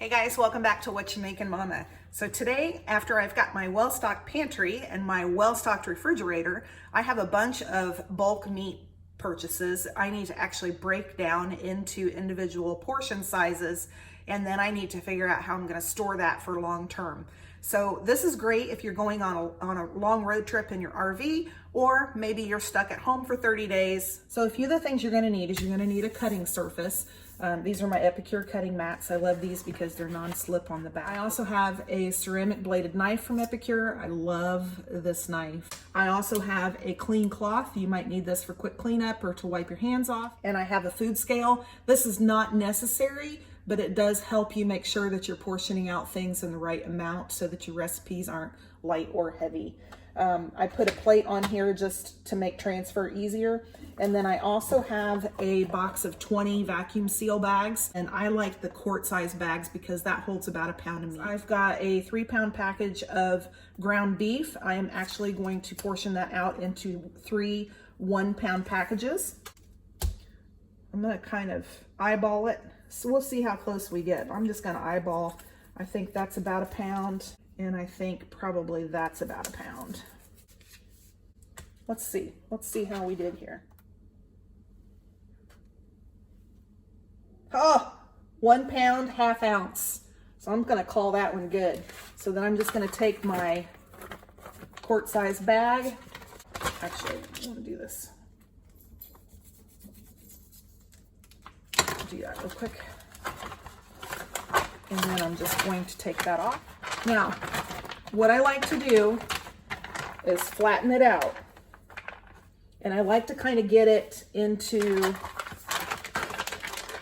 Hey guys, welcome back to What You Making Mama. So today, after I've got my well-stocked pantry and my well-stocked refrigerator, I have a bunch of bulk meat purchases I need to actually break down into individual portion sizes, and then I need to figure out how I'm going to store that for long term. So this is great if you're going on a long road trip in your RV, or maybe you're stuck at home for 30 days. So a few of the things you're going to need is you're going to need a cutting surface. These are my Epicure cutting mats. I love these because they're non-slip on the back. I also have a ceramic bladed knife from Epicure. I love this knife. I also have a clean cloth. You might need this for quick cleanup or to wipe your hands off. And I have a food scale. This is not necessary, but it does help you make sure that you're portioning out things in the right amount so that your recipes aren't light or heavy. I put a plate on here just to make transfer easier. And then I also have a box of 20 vacuum seal bags, and I like the quart size bags because that holds about a pound of meat. I've got a 3-pound package of ground beef. I am actually going to portion that out into 3 1-pound packages. I'm gonna kind of eyeball it. So we'll see how close we get. I'm just gonna eyeball. I think that's about a pound. And I think probably that's about a pound. Let's see how we did here. Oh, 1 pound, ½ ounce. So I'm gonna call that one good. So then I'm just gonna take my quart size bag. Actually, I wanna do this. Do that real quick. And then I'm just going to take that off. Now, what I like to do is flatten it out. And I like to kind of get it into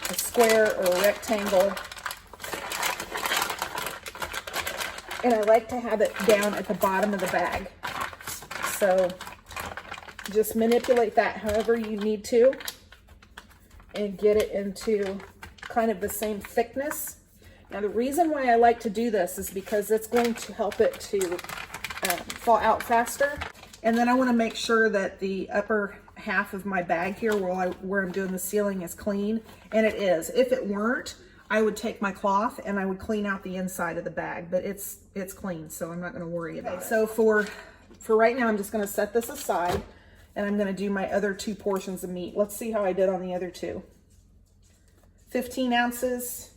a square or a rectangle. And I like to have it down at the bottom of the bag. So just manipulate that however you need to and get it into kind of the same thickness. Now the reason why I like to do this is because it's going to help it to thaw out faster. And then I want to make sure that the upper half of my bag here where I'm doing the sealing is clean, and it is. If it weren't, I would take my cloth and I would clean out the inside of the bag, but it's clean, so I'm not going to worry about it. So for right now, I'm just going to set this aside, and I'm going to do my other 2 portions of meat. Let's see how I did on the other 2. 15 ounces.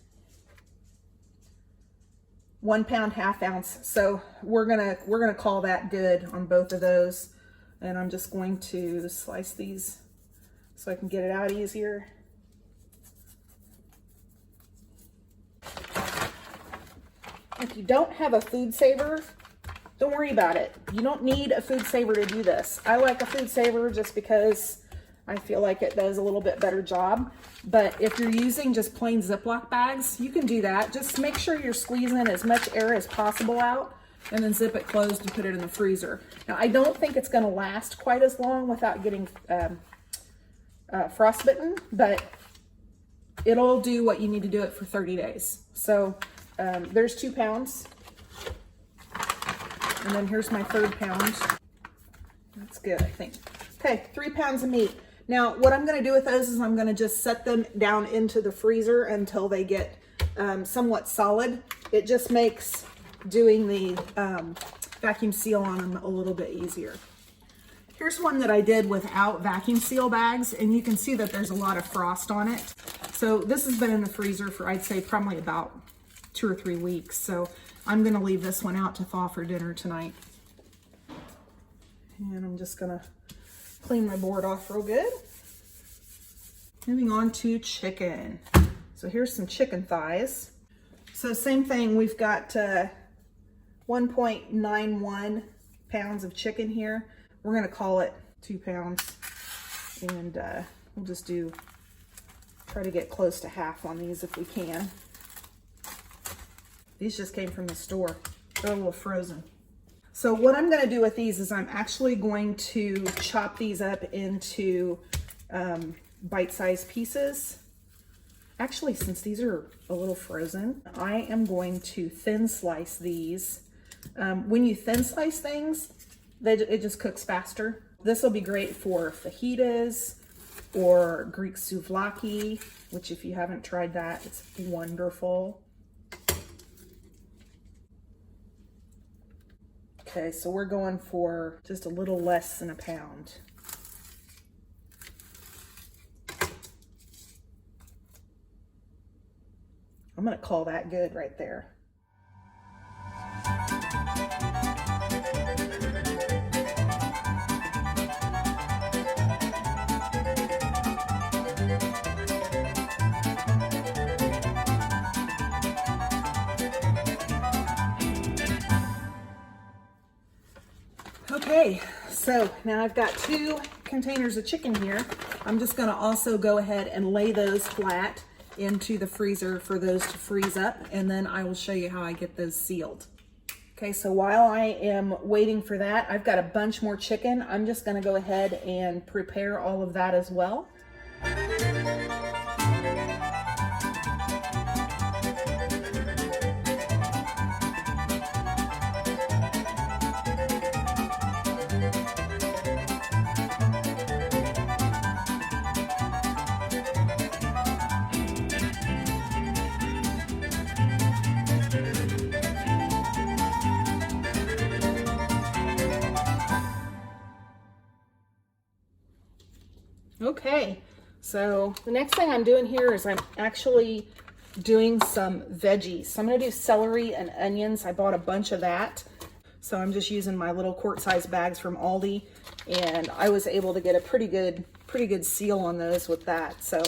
1 pound, ½ ounce. So we're gonna call that good on both of those. And I'm just going to slice these so I can get it out easier. If you don't have a food saver, don't worry about it. You don't need a food saver to do this. I like a food saver just because I feel like it does a little bit better job. But if you're using just plain Ziploc bags, you can do that. Just make sure you're squeezing as much air as possible out and then zip it closed and put it in the freezer. Now, I don't think it's gonna last quite as long without getting frostbitten, but it'll do what you need to do it for 30 days. So there's 2 pounds. And then here's my 3rd pound. That's good, I think. Okay, 3 pounds of meat. Now, what I'm going to do with those is I'm going to just set them down into the freezer until they get somewhat solid. It just makes doing the vacuum seal on them a little bit easier. Here's one that I did without vacuum seal bags, and you can see that there's a lot of frost on it. So this has been in the freezer for, I'd say, probably about 2 or 3 weeks. So I'm going to leave this one out to thaw for dinner tonight. And I'm just going to clean my board off real good. Moving on to chicken. So here's some chicken thighs. So same thing, we've got 1.91 pounds of chicken here. We're gonna call it 2 pounds. And we'll just try to get close to half on these if we can. These just came from the store. They're a little frozen. So what I'm going to do with these is I'm actually going to chop these up into bite-sized pieces. Actually, since these are a little frozen, I am going to thin slice these. When you thin slice things, it just cooks faster. This will be great for fajitas or Greek souvlaki, which if you haven't tried that, it's wonderful. Okay, so we're going for just a little less than a pound. I'm gonna call that good right there. Okay, so now I've got 2 containers of chicken here. I'm just gonna also go ahead and lay those flat into the freezer for those to freeze up, and then I will show you how I get those sealed. Okay, so while I am waiting for that, I've got a bunch more chicken. I'm just gonna go ahead and prepare all of that as well. Okay, so the next thing I'm doing here is I'm actually doing some veggies. So I'm gonna do celery and onions. I bought a bunch of that. So I'm just using my little quart-sized bags from Aldi, and I was able to get a pretty good seal on those with that. So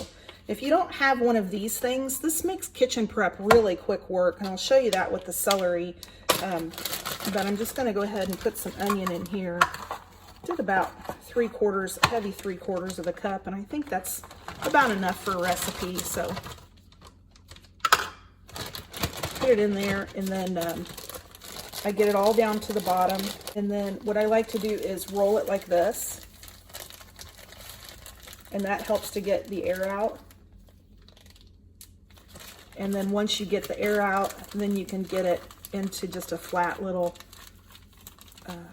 if you don't have one of these things, this makes kitchen prep really quick work, and I'll show you that with the celery. But I'm just gonna go ahead and put some onion in here. Did about 3/4, heavy 3/4 of a cup, and I think that's about enough for a recipe. So put it in there, and then I get it all down to the bottom. And then what I like to do is roll it like this, and that helps to get the air out. And then once you get the air out, then you can get it into just a flat little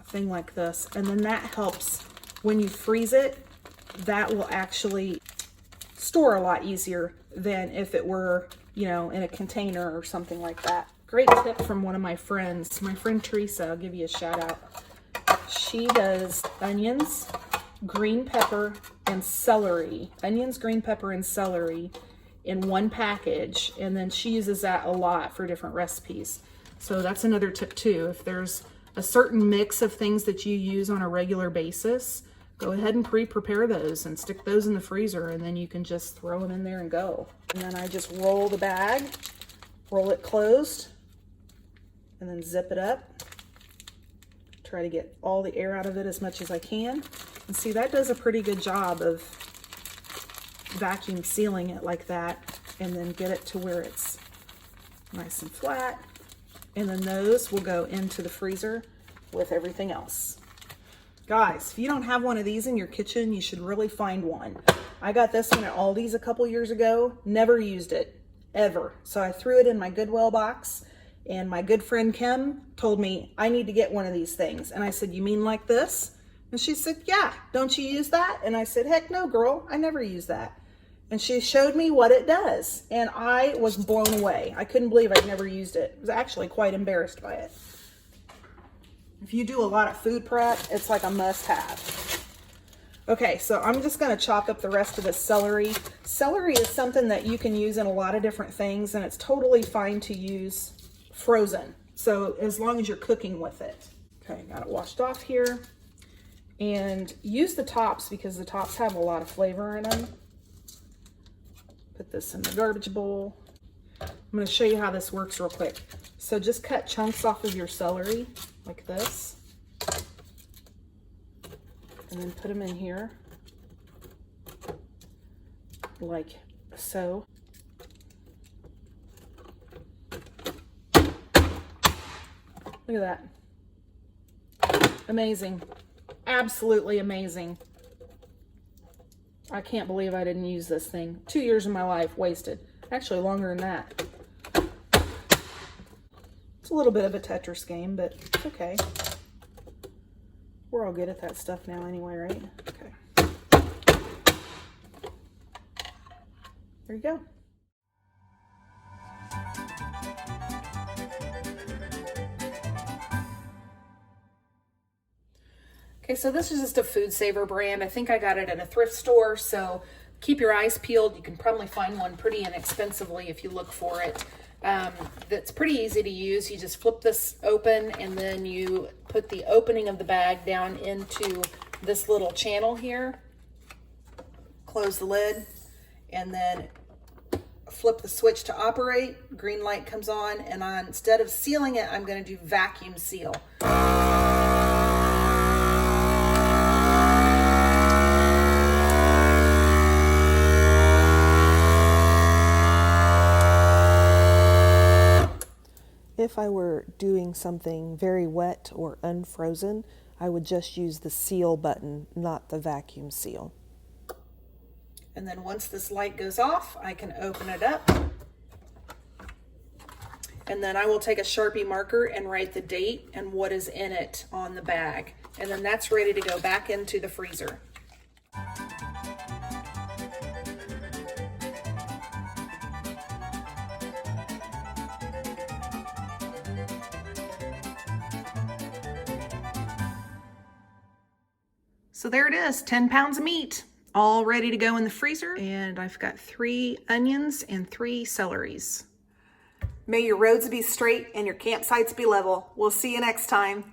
thing like this, and then that helps when you freeze it. That will actually store a lot easier than if it were, you know, in a container or something like that. Great tip from one of my friends, my friend Teresa. I'll give you a shout out. She does onions, green pepper, and celery. Onions, green pepper, and celery in one package, and then she uses that a lot for different recipes. So that's another tip too. If there's a certain mix of things that you use on a regular basis, go ahead and pre-prepare those and stick those in the freezer, and then you can just throw them in there and go. And then I just roll the bag, roll it closed, and then zip it up. Try to get all the air out of it as much as I can. And see, that does a pretty good job of vacuum sealing it like that, and then get it to where it's nice and flat. And then those will go into the freezer with everything else. Guys, if you don't have one of these in your kitchen, you should really find one. I got this one at Aldi's a couple years ago, never used it, ever. So I threw it in my Goodwill box, and my good friend Kim told me I need to get one of these things. And I said, you mean like this? And she said, yeah, don't you use that? And I said, heck no, girl, I never use that. And she showed me what it does, and I was blown away. I couldn't believe I'd never used it. I was actually quite embarrassed by it. If you do a lot of food prep, it's like a must-have. Okay, so I'm just gonna chop up the rest of the celery. Celery is something that you can use in a lot of different things, and it's totally fine to use frozen. So as long as you're cooking with it. Okay, got it washed off here. And use the tops because the tops have a lot of flavor in them. Put this in the garbage bowl. I'm going to show you how this works real quick. So just cut chunks off of your celery like this, and then put them in here like so. Look at that. Amazing. Absolutely amazing. I can't believe I didn't use this thing. 2 years of my life wasted. Actually, longer than that. It's a little bit of a Tetris game, but it's okay. We're all good at that stuff now anyway, right? Okay. There you go. Okay, so this is just a Food Saver brand. I think I got it at a thrift store, so keep your eyes peeled. You can probably find one pretty inexpensively if you look for it. That's pretty easy to use. You just flip this open and then you put the opening of the bag down into this little channel here. Close the lid and then flip the switch to operate. Green light comes on, and instead of sealing it, I'm going to do vacuum seal. If I were doing something very wet or unfrozen, I would just use the seal button, not the vacuum seal. And then once this light goes off, I can open it up. And then I will take a Sharpie marker and write the date and what is in it on the bag. And then that's ready to go back into the freezer. So there it is, 10 pounds of meat, all ready to go in the freezer. And I've got 3 onions and 3 celeries. May your roads be straight and your campsites be level. We'll see you next time.